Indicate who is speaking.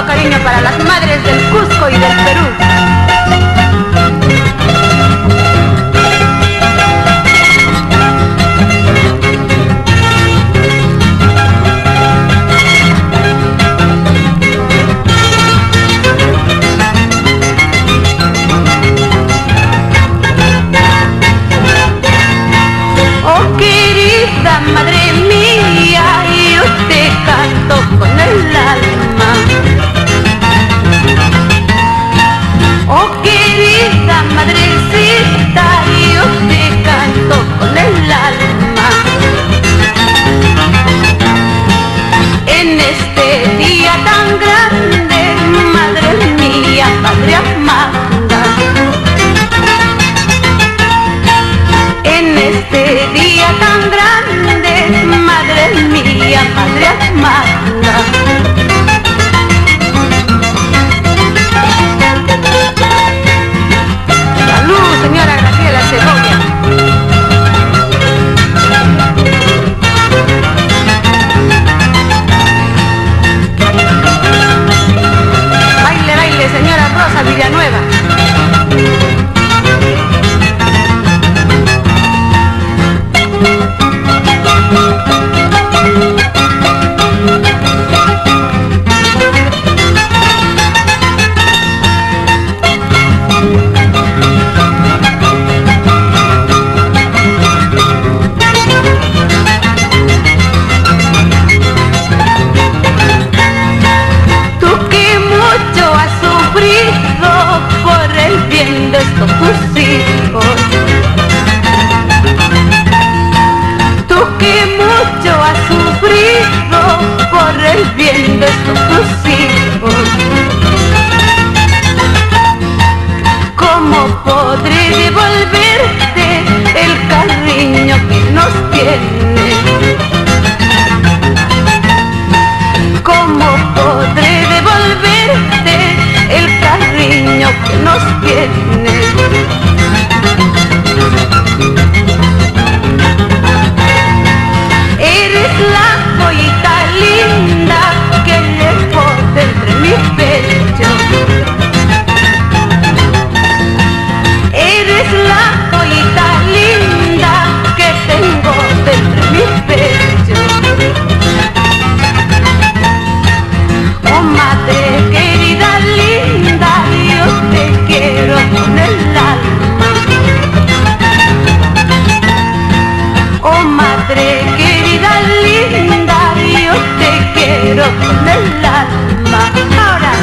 Speaker 1: todo cariño para las madres del Cusco y del Perú.
Speaker 2: Oh querida madre mía, yo te canto con el alma. Oh querida madrecita, yo te canto con el alma. En este día tan grande, madre mía, padre amada. En este día tan grande, madre mía, padre amada.
Speaker 1: Salud, señora Graciela Segovia. Baile, baile, señora Rosa Villanueva.
Speaker 2: Por el bien de estos tus hijos, tú que mucho has sufrido por el bien de estos tus hijos, ¿cómo podré devolverte el cariño que nos tienes? ¿Cómo podré devolverte el cariño que nos tienes? Eres la joyita linda que llevo dentro de mi pecho. Eres la joyita linda que tengo dentro de mi pecho. Oh madre querida linda, yo te quiero con el alma. Oh madre querida linda, yo te quiero con el alma. Ahora